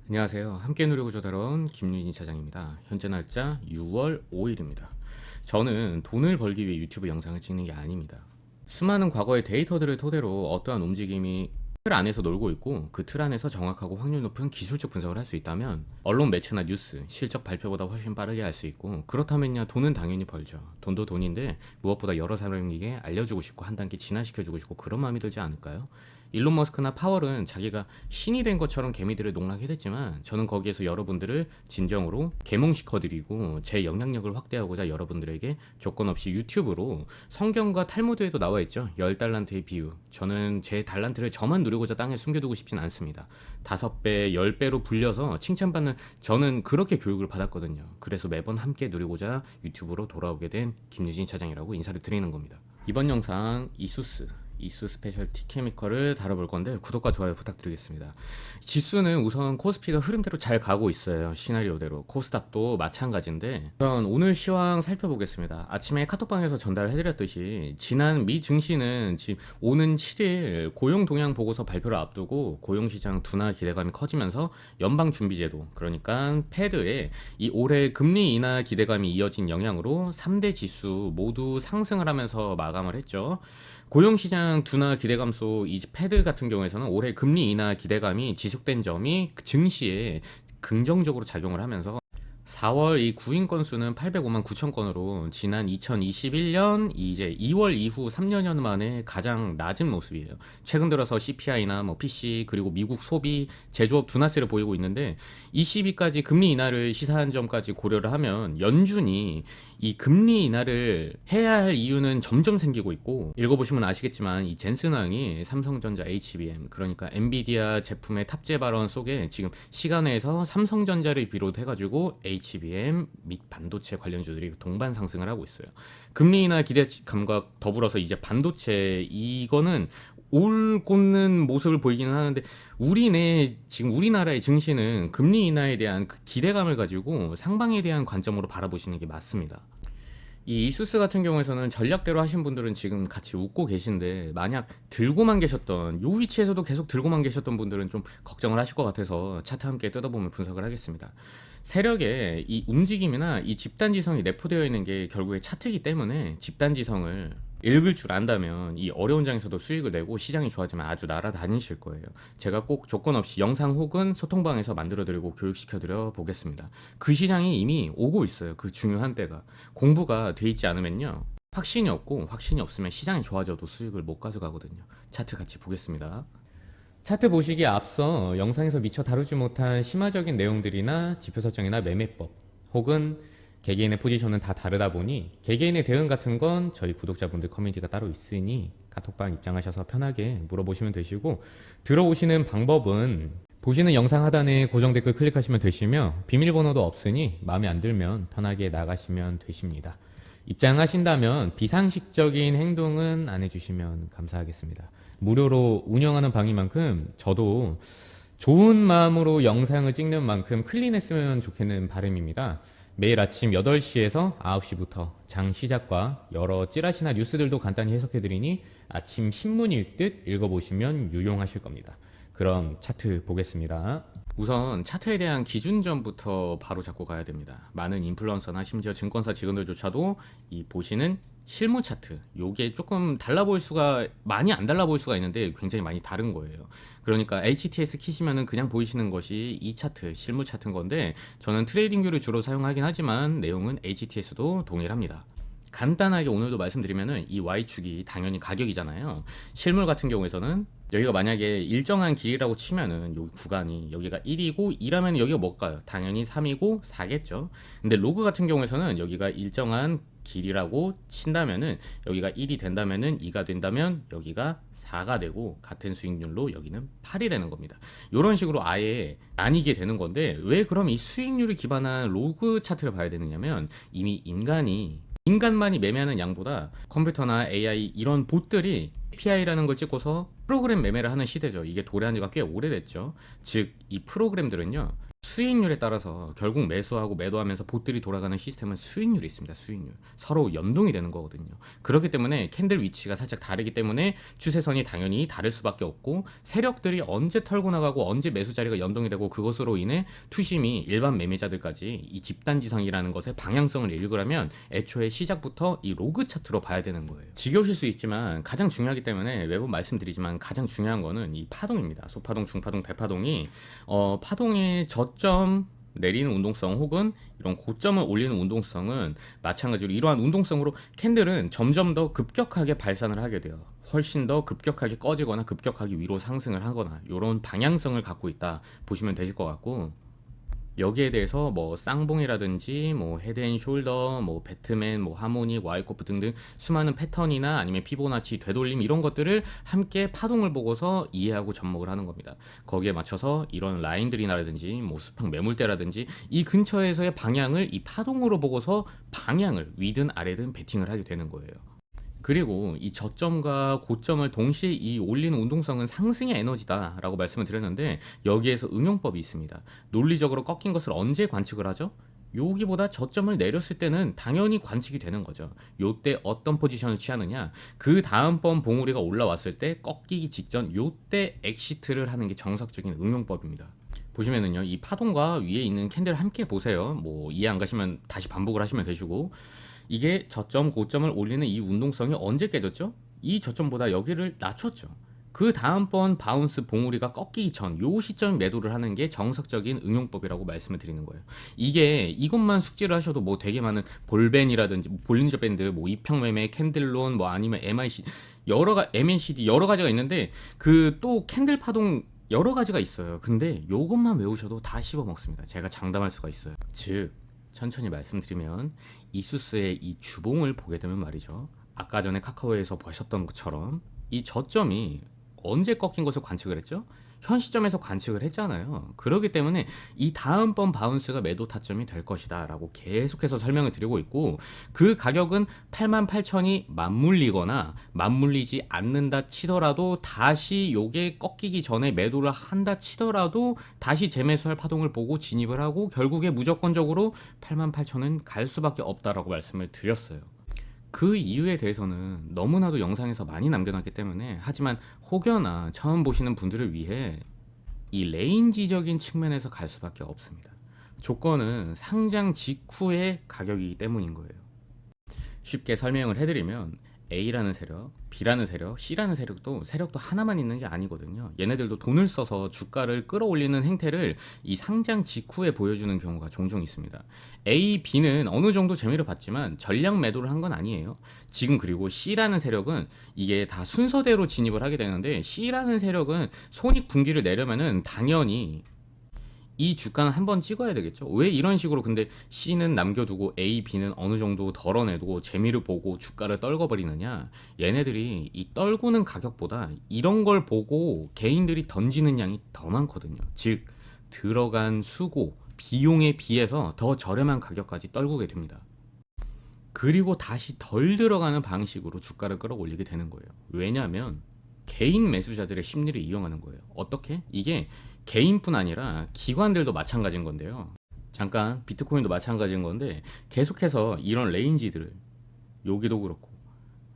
안녕하세요. 함께 누리고자 돌아온 김윤희 차장입니다. 현재 날짜 6월 5일입니다. 저는 돈을 벌기 위해 유튜브 영상을 찍는 게 아닙니다. 수많은 과거의 데이터들을 토대로 어떠한 움직임이 틀 안에서 놀고 있고 그 틀 안에서 정확하고 확률 높은 기술적 분석을 할 수 있다면 언론 매체나 뉴스, 실적 발표보다 훨씬 빠르게 할 수 있고 그렇다면야 돈은 당연히 벌죠. 돈도 돈인데 무엇보다 여러 사람에게 알려주고 싶고 한 단계 진화시켜주고 싶고 그런 마음이 들지 않을까요? 일론 머스크나 파월은 자기가 신이 된 것처럼 개미들을 농락해댔지만 저는 거기에서 여러분들을 진정으로 계몽시켜드리고 제 영향력을 확대하고자 여러분들에게 조건 없이 유튜브로 성경과 탈무드에도 나와 있죠. 10달란트의 비유. 저는 제 달란트를 저만 누리고자 땅에 숨겨두고 싶진 않습니다. 5배, 10배로 불려서 칭찬받는 저는 그렇게 교육을 받았거든요. 그래서 매번 함께 누리고자 유튜브로 돌아오게 된 김유진 차장이라고 인사를 드리는 겁니다. 이번 영상 이수 스페셜티 케미컬을 다뤄볼 건데 구독과 좋아요 부탁드리겠습니다. 지수는 우선 코스피가 흐름대로 잘 가고 있어요. 시나리오대로. 코스닥도 마찬가지인데 우선 오늘 시황 살펴보겠습니다. 아침에 카톡방에서 전달해드렸듯이 지난 미 증시는 지금 오는 7일 고용 동향 보고서 발표를 앞두고 고용시장 둔화 기대감이 커지면서 연방준비제도 그러니까 패드의 이 올해 금리 인하 기대감이 이어진 영향으로 3대 지수 모두 상승을 하면서 마감을 했죠. 고용시장 둔화 기대감 속 이 패드 같은 경우에서는 올해 금리 인하 기대감이 지속된 점이 증시에 긍정적으로 작용을 하면서 4월 이 구인 건수는 805만 9천 건으로 지난 2021년 이제 2월 이후 3년여 만에 가장 낮은 모습이에요. 최근 들어서 CPI나 뭐 PC 그리고 미국 소비, 제조업 둔화세를 보이고 있는데 22까지 금리 인하를 시사한 점까지 고려를 하면 연준이 이 금리 인하를 해야 할 이유는 점점 생기고 있고 읽어보시면 아시겠지만 이 젠슨 왕이 삼성전자 HBM 그러니까 엔비디아 제품의 탑재 발언 속에 지금 시간에서 삼성전자를 비롯해가지고 HBM 및 반도체 관련주들이 동반 상승을 하고 있어요. 금리 인하 기대감과 더불어서 이제 반도체 이거는 올 꽂는 모습을 보이기는 하는데 지금 우리나라의 증시는 금리 인하에 대한 그 기대감을 가지고 상방에 대한 관점으로 바라보시는 게 맞습니다. 이 이수스 같은 경우에서는 전략대로 하신 분들은 지금 같이 웃고 계신데 만약 들고만 계셨던 요 위치에서도 계속 들고만 계셨던 분들은 좀 걱정을 하실 것 같아서 차트 함께 뜯어보면 분석을 하겠습니다. 세력의 이 움직임이나 이 집단지성이 내포되어 있는 게 결국에 차트이기 때문에 집단지성을 읽을 줄 안다면 이 어려운 장에서도 수익을 내고 시장이 좋아지면 아주 날아다니실 거예요. 제가 꼭 조건 없이 영상 혹은 소통방에서 만들어드리고 교육시켜드려 보겠습니다. 그 시장이 이미 오고 있어요. 그 중요한 때가. 공부가 돼 있지 않으면요. 확신이 없고 확신이 없으면 시장이 좋아져도 수익을 못 가져가거든요. 차트 같이 보겠습니다. 차트 보시기에 앞서 영상에서 미처 다루지 못한 심화적인 내용들이나 지표 설정이나 매매법 혹은 개개인의 포지션은 다 다르다 보니 개개인의 대응 같은 건 저희 구독자분들 커뮤니티가 따로 있으니 카톡방 입장하셔서 편하게 물어보시면 되시고 들어오시는 방법은 보시는 영상 하단에 고정 댓글 클릭하시면 되시며 비밀번호도 없으니 마음에 안 들면 편하게 나가시면 되십니다. 입장하신다면 비상식적인 행동은 안 해주시면 감사하겠습니다. 무료로 운영하는 방인 만큼 저도 좋은 마음으로 영상을 찍는 만큼 클린했으면 좋겠는 바람입니다. 매일 아침 8시에서 9시부터 장 시작과 여러 찌라시나 뉴스들도 간단히 해석해드리니 아침 신문일 듯 읽어보시면 유용하실 겁니다. 그럼 차트 보겠습니다. 우선 차트에 대한 기준점부터 바로 잡고 가야 됩니다. 많은 인플루언서나 심지어 증권사 직원들조차도 이 보시는 실무 차트 요게 조금 달라 보일 수가 많이 안 달라 보일 수가 있는데 굉장히 많이 다른 거예요. 그러니까 HTS 키시면은 그냥 보이시는 것이 이 차트 실무 차트인 건데 저는 트레이딩 뷰를 주로 사용하긴 하지만 내용은 HTS도 동일합니다. 간단하게 오늘도 말씀드리면은 이 Y축이 당연히 가격이잖아요. 실물 같은 경우에서는 여기가 만약에 일정한 길이라고 치면은 여기 구간이 여기가 1이고 2라면 여기가 뭘까요? 당연히 3이고 4겠죠. 근데 로그 같은 경우에서는 여기가 일정한 길이라고 친다면은 여기가 1이 된다면은 2가 된다면 여기가 4가 되고 같은 수익률로 여기는 8이 되는 겁니다. 이런 식으로 아예 나뉘게 되는 건데 왜 그럼 이 수익률을 기반한 로그 차트를 봐야 되느냐면 이미 인간만이 매매하는 양보다 컴퓨터나 AI 이런 봇들이 API라는 걸 찍고서 프로그램 매매를 하는 시대죠. 이게 도래한 지가 꽤 오래됐죠. 즉 이 프로그램들은요 수익률에 따라서 결국 매수하고 매도하면서 보들이 돌아가는 시스템은 수익률이 있습니다. 수익률. 서로 연동이 되는 거거든요. 그렇기 때문에 캔들 위치가 살짝 다르기 때문에 추세선이 당연히 다를 수밖에 없고, 세력들이 언제 털고 나가고 언제 매수 자리가 연동이 되고, 그것으로 인해 투심이 일반 매매자들까지 이 집단지성이라는 것의 방향성을 읽으려면 애초에 시작부터 이 로그 차트로 봐야 되는 거예요. 지겨우실 수 있지만 가장 중요하기 때문에 매번 말씀드리지만, 가장 중요한 거는 이 파동입니다. 소파동, 중파동, 대파동이 파동의 저점 내리는 운동성 혹은 이런 고점을 올리는 운동성은 마찬가지로 이러한 운동성으로 캔들은 점점 더 급격하게 발산을 하게 돼요. 훨씬 더 급격하게 꺼지거나 급격하게 위로 상승을 하거나 이런 방향성을 갖고 있다 보시면 되실 것 같고, 여기에 대해서 뭐 쌍봉이라든지 뭐 헤드앤숄더, 뭐 배트맨, 뭐 하모닉, 와이코프 등등 수많은 패턴이나 아니면 피보나치, 되돌림 이런 것들을 함께 파동을 보고서 이해하고 접목을 하는 겁니다. 거기에 맞춰서 이런 라인들이라든지 뭐 수평 매물대라든지 이 근처에서의 방향을 이 파동으로 보고서 방향을 위든 아래든 베팅을 하게 되는 거예요. 그리고 이 저점과 고점을 동시에 이 올리는 운동성은 상승의 에너지다 라고 말씀을 드렸는데, 여기에서 응용법이 있습니다. 논리적으로 꺾인 것을 언제 관측을 하죠? 여기보다 저점을 내렸을 때는 당연히 관측이 되는 거죠. 요때 어떤 포지션을 취하느냐, 그 다음번 봉우리가 올라왔을 때 꺾이기 직전 요때 엑시트를 하는 게 정석적인 응용법입니다. 보시면은요, 이 파동과 위에 있는 캔들 함께 보세요. 뭐 이해 안 가시면 다시 반복을 하시면 되시고, 이게 저점 고점을 올리는 이 운동성이 언제 깨졌죠? 이 저점보다 여기를 낮췄죠. 그 다음번 바운스 봉우리가 꺾이기 전 요 시점 매도를 하는 게 정석적인 응용법이라고 말씀을 드리는 거예요. 이게 이것만 숙지를 하셔도 뭐 되게 많은 볼벤이라든지 뭐 볼린저 밴드, 뭐 이평매매, 캔들론, 뭐 아니면 MIC MACD 여러 가지가 있는데, 그 또 캔들 파동 여러 가지가 있어요. 근데 요것만 외우셔도 다 씹어 먹습니다. 제가 장담할 수가 있어요. 즉, 천천히 말씀드리면 이수스의 이 주봉을 보게 되면 말이죠, 아까 전에 카카오에서 보셨던 것처럼 이 저점이 언제 꺾인 것을 관측을 했죠? 현 시점에서 관측을 했잖아요. 그렇기 때문에 이 다음번 바운스가 매도 타점이 될 것이다 라고 계속해서 설명을 드리고 있고, 그 가격은 88,000이 맞물리거나 맞물리지 않는다 치더라도, 다시 요게 꺾이기 전에 매도를 한다 치더라도 다시 재매수할 파동을 보고 진입을 하고, 결국에 무조건적으로 88,000은 갈 수밖에 없다라고 말씀을 드렸어요. 그 이유에 대해서는 너무나도 영상에서 많이 남겨놨기 때문에, 하지만 혹여나 처음 보시는 분들을 위해 이 레인지적인 측면에서 갈 수밖에 없습니다. 조건은 상장 직후의 가격이기 때문인 거예요. 쉽게 설명을 해드리면 A라는 세력, B라는 세력, C라는 세력도 하나만 있는 게 아니거든요. 얘네들도 돈을 써서 주가를 끌어올리는 행태를 이 상장 직후에 보여주는 경우가 종종 있습니다. A, B는 어느 정도 재미를 봤지만 전량 매도를 한 건 아니에요. 지금 그리고 C라는 세력은 이게 다 순서대로 진입을 하게 되는데, C라는 세력은 손익 분기를 내려면은 당연히 이 주가는 한번 찍어야 되겠죠. 왜 이런 식으로 근데 C는 남겨두고 A, B는 어느 정도 덜어내두고 재미를 보고 주가를 떨궈버리느냐, 얘네들이 이 떨구는 가격보다 이런 걸 보고 개인들이 던지는 양이 더 많거든요. 즉 들어간 수고, 비용에 비해서 더 저렴한 가격까지 떨구게 됩니다. 그리고 다시 덜 들어가는 방식으로 주가를 끌어올리게 되는 거예요. 왜냐하면 개인 매수자들의 심리를 이용하는 거예요. 어떻게? 이게 개인뿐 아니라 기관들도 마찬가지인 건데요. 잠깐 비트코인도 마찬가지인 건데, 계속해서 이런 레인지들을 여기도 그렇고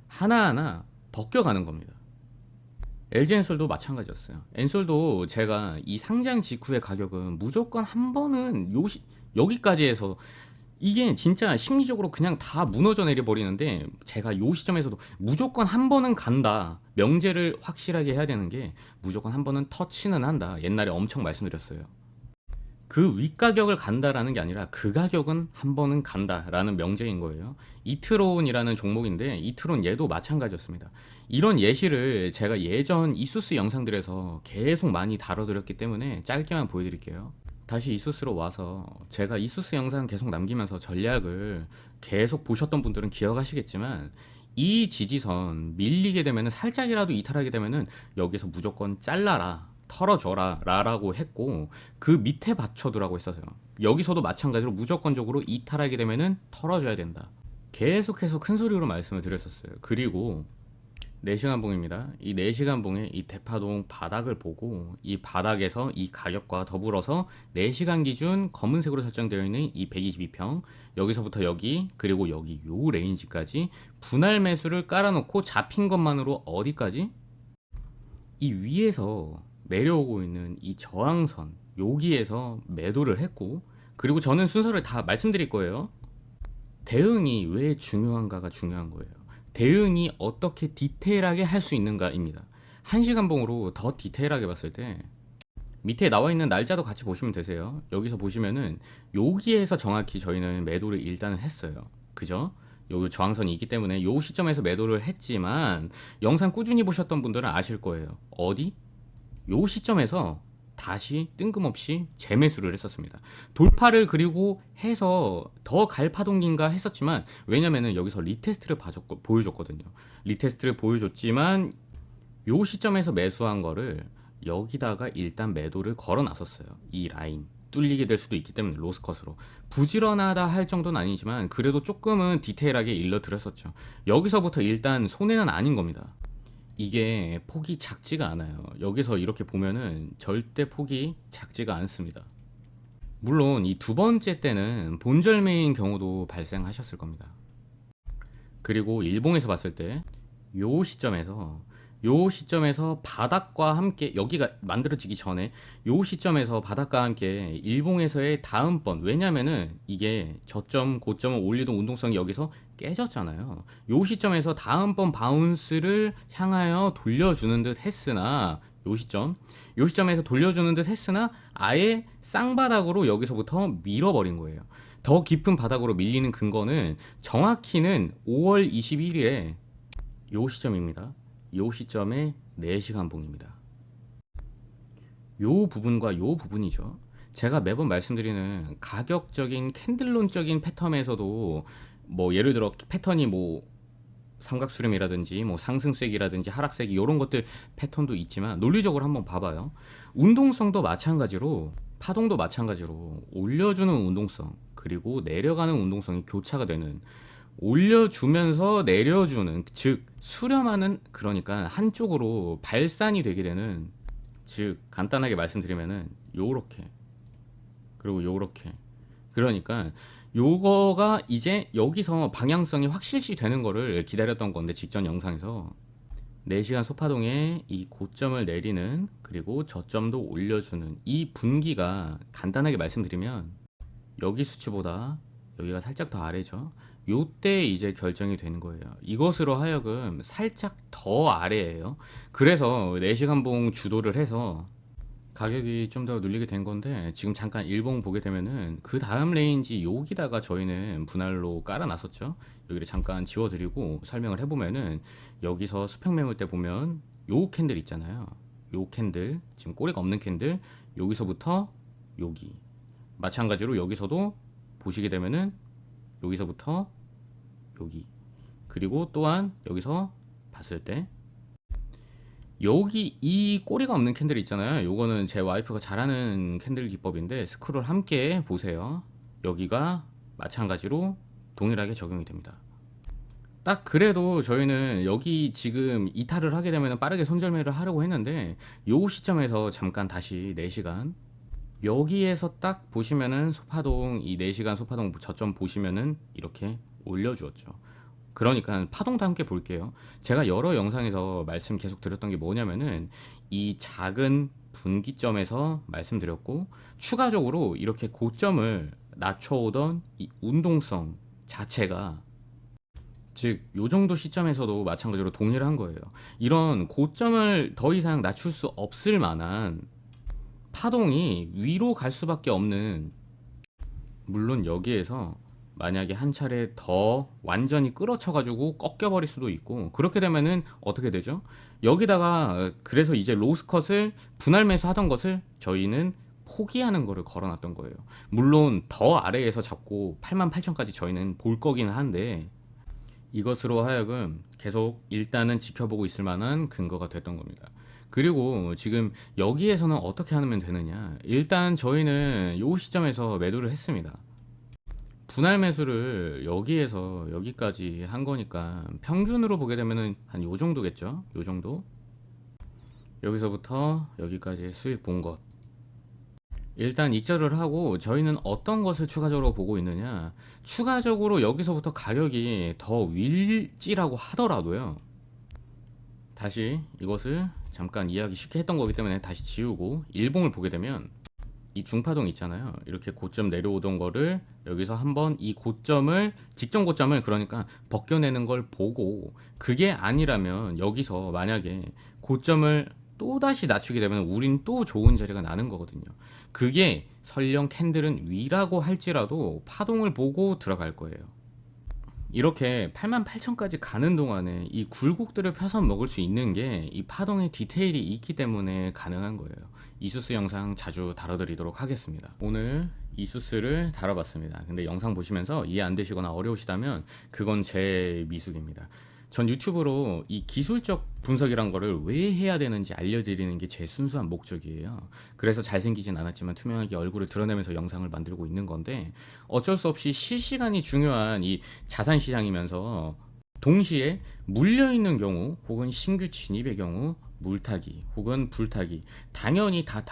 하나하나 벗겨가는 겁니다. LG엔솔도 마찬가지였어요. 엔솔도 제가 이 상장 직후의 가격은 무조건 한 번은 여기까지 해서, 이게 진짜 심리적으로 그냥 다 무너져 내려 버리는데, 제가 요 시점에서도 무조건 한 번은 간다, 명제를 확실하게 해야 되는 게 무조건 한 번은 터치는 한다, 옛날에 엄청 말씀드렸어요. 그 윗가격을 간다라는 게 아니라 그 가격은 한 번은 간다라는 명제인 거예요. 이트론이라는 종목인데, 이트론 얘도 마찬가지였습니다. 이런 예시를 제가 예전 이수스 영상들에서 계속 많이 다뤄드렸기 때문에 짧게만 보여드릴게요. 다시 이수스로 와서, 제가 이수스 영상 계속 남기면서 전략을 계속 보셨던 분들은 기억하시겠지만, 이 지지선 밀리게 되면은, 살짝이라도 이탈하게 되면은 여기서 무조건 잘라라, 털어줘라 라고 했고, 그 밑에 받쳐두라고 했었어요. 여기서도 마찬가지로 무조건적으로 이탈하게 되면은 털어줘야 된다, 계속해서 큰 소리로 말씀을 드렸었어요. 그리고 4시간 봉입니다. 이 4시간 봉의 이 대파동 바닥을 보고 이 바닥에서 이 가격과 더불어서 4시간 기준 검은색으로 설정되어 있는 이 122평, 여기서부터 여기 그리고 여기 요 레인지까지 분할 매수를 깔아놓고 잡힌 것만으로 어디까지? 이 위에서 내려오고 있는 이 저항선 여기에서 매도를 했고, 그리고 저는 순서를 다 말씀드릴 거예요. 대응이 왜 중요한가가 중요한 거예요. 대응이 어떻게 디테일하게 할 수 있는가입니다. 1시간 봉으로 더 디테일하게 봤을 때 밑에 나와 있는 날짜도 같이 보시면 되세요. 여기서 보시면은 여기에서 정확히 저희는 매도를 일단은 했어요. 그죠? 요 저항선이 있기 때문에 요 시점에서 매도를 했지만, 영상 꾸준히 보셨던 분들은 아실 거예요. 어디? 요 시점에서 다시 뜬금없이 재매수를 했었습니다. 돌파를 그리고 해서 더 갈 파동인가 했었지만, 왜냐면은 여기서 리테스트를 보여줬거든요. 리테스트를 보여줬지만 요 시점에서 매수한 거를 여기다가 일단 매도를 걸어 놨었어요. 이 라인 뚫리게 될 수도 있기 때문에 로스컷으로 부지런하다 할 정도는 아니지만 그래도 조금은 디테일하게 일러드렸었죠. 여기서부터 일단 손해는 아닌 겁니다. 이게 폭이 작지가 않아요. 여기서 이렇게 보면은 절대 폭이 작지가 않습니다. 물론 이 두 번째 때는 본절매인 경우도 발생하셨을 겁니다. 그리고 일봉에서 봤을 때 요 시점에서 바닥과 함께, 여기가 만들어지기 전에 요 시점에서 바닥과 함께 일봉에서의 다음번, 왜냐면은 이게 저점 고점을 올리던 운동성이 여기서 깨졌잖아요. 요 시점에서 다음번 바운스를 향하여 돌려주는 듯 했으나, 요 시점에서 돌려주는 듯 했으나 아예 쌍바닥으로 여기서부터 밀어버린 거예요. 더 깊은 바닥으로 밀리는 근거는 정확히는 5월 21일에 요 시점입니다. 요 시점에 4시간 봉입니다. 요 부분과 요 부분이죠. 제가 매번 말씀드리는 가격적인 캔들론적인 패턴에서도 뭐 예를 들어 패턴이 뭐 삼각수렴이라든지 뭐 상승세기라든지 하락세기 이런 것들 패턴도 있지만, 논리적으로 한번 봐봐요. 운동성도 마찬가지로, 파동도 마찬가지로 올려주는 운동성 그리고 내려가는 운동성이 교차가 되는, 올려주면서 내려주는, 즉 수렴하는, 그러니까 한쪽으로 발산이 되게 되는, 즉 간단하게 말씀드리면은 요렇게 그리고 요렇게, 그러니까 요거가 이제 여기서 방향성이 확실시 되는 거를 기다렸던 건데, 직전 영상에서 4시간 소파동에 이 고점을 내리는 그리고 저점도 올려주는 이 분기가, 간단하게 말씀드리면 여기 수치보다 여기가 살짝 더 아래죠. 요때 이제 결정이 되는 거예요. 이것으로 하여금 살짝 더 아래예요. 그래서 4시간 봉 주도를 해서 가격이 좀 더 눌리게 된 건데, 지금 잠깐 일봉 보게 되면은 그 다음 레인지 여기다가 저희는 분할로 깔아놨었죠. 여기를 잠깐 지워드리고 설명을 해보면은, 여기서 수평 매물 때 보면 요 캔들 있잖아요. 요 캔들, 지금 꼬리가 없는 캔들, 여기서부터 여기, 마찬가지로 여기서도 보시게 되면은 여기서부터 여기, 그리고 또한 여기서 봤을 때 여기 이 꼬리가 없는 캔들 있잖아요. 요거는 제 와이프가 잘하는 캔들 기법인데 스크롤 함께 보세요. 여기가 마찬가지로 동일하게 적용이 됩니다. 딱 그래도 저희는 여기 지금 이탈을 하게 되면 빠르게 손절매를 하려고 했는데, 요 시점에서 잠깐 다시 4시간 여기에서 딱 보시면은 소파동, 이 4시간 소파동 저점 보시면은 이렇게 올려주었죠. 그러니까 파동도 함께 볼게요. 제가 여러 영상에서 말씀 계속 드렸던 게 뭐냐면은, 이 작은 분기점에서 말씀드렸고, 추가적으로 이렇게 고점을 낮춰오던 이 운동성 자체가, 즉 요 정도 시점에서도 마찬가지로 동일한 거예요. 이런 고점을 더 이상 낮출 수 없을 만한 파동이 위로 갈 수밖에 없는, 물론 여기에서 만약에 한 차례 더 완전히 끌어쳐 가지고 꺾여 버릴 수도 있고, 그렇게 되면은 어떻게 되죠? 여기다가 그래서 이제 로스컷을 분할 매수하던 것을 저희는 포기하는 거를 걸어놨던 거예요. 물론 더 아래에서 잡고 88,000까지 저희는 볼 거긴 한데, 이것으로 하여금 계속 일단은 지켜보고 있을 만한 근거가 됐던 겁니다. 그리고 지금 여기에서는 어떻게 하면 되느냐, 일단 저희는 요 시점에서 매도를 했습니다. 분할 매수를 여기에서 여기까지 한 거니까 평균으로 보게 되면은 한 요 정도겠죠. 요 정도. 여기서부터 여기까지 수익 본 것. 일단 익절을 하고 저희는 어떤 것을 추가적으로 보고 있느냐. 추가적으로 여기서부터 가격이 더 윌지라고 하더라도요. 다시 이것을 잠깐 이해하기 쉽게 했던 거기 때문에 다시 지우고 일봉을 보게 되면 이 중파동 있잖아요. 이렇게 고점 내려오던 거를 여기서 한번 이 고점을 직전 고점을 그러니까 벗겨내는 걸 보고 그게 아니라면 여기서 만약에 고점을 또 다시 낮추게 되면 우린 또 좋은 자리가 나는 거거든요. 그게 설령 캔들은 위라고 할지라도 파동을 보고 들어갈 거예요. 이렇게 88,000까지 가는 동안에 이 굴곡들을 펴서 먹을 수 있는 게 이 파동의 디테일이 있기 때문에 가능한 거예요. 이수스 영상 자주 다뤄드리도록 하겠습니다. 오늘 이수스를 다뤄봤습니다. 근데 영상 보시면서 이해 안 되시거나 어려우시다면 그건 제 미숙입니다. 전 유튜브로 이 기술적 분석이란 거를 왜 해야 되는지 알려드리는 게 제 순수한 목적이에요. 그래서 잘생기진 않았지만 투명하게 얼굴을 드러내면서 영상을 만들고 있는 건데 어쩔 수 없이 실시간이 중요한 이 자산 시장이면서 동시에 물려있는 경우 혹은 신규 진입의 경우 물타기 혹은 불타기 당연히 다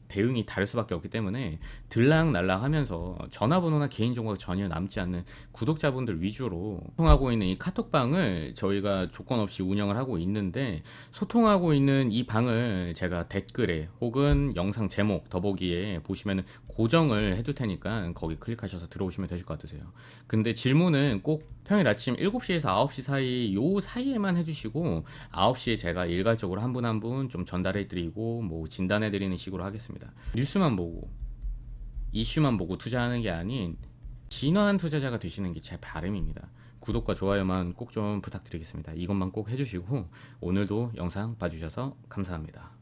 대응이 다를 수밖에 없기 때문에 들락날락 하면서 전화번호나 개인정보가 전혀 남지 않는 구독자분들 위주로 소통하고 있는 이 카톡방을 저희가 조건 없이 운영을 하고 있는데 소통하고 있는 이 방을 제가 댓글에 혹은 영상 제목 더보기에 보시면 고정을 해둘 테니까 거기 클릭하셔서 들어오시면 되실 것 같으세요. 근데 질문은 꼭 평일 아침 7시에서 9시 사이 요 사이에만 해주시고 9시에 제가 일괄적으로 한 분 한 분 좀 전달해 드리고 뭐 진단해 드리는 식으로 하겠습니다. 뉴스만 보고 이슈만 보고 투자하는 게 아닌 진화한 투자자가 되시는 게 제 바람입니다. 구독과 좋아요만 꼭 좀 부탁드리겠습니다. 이것만 꼭 해주시고 오늘도 영상 봐주셔서 감사합니다.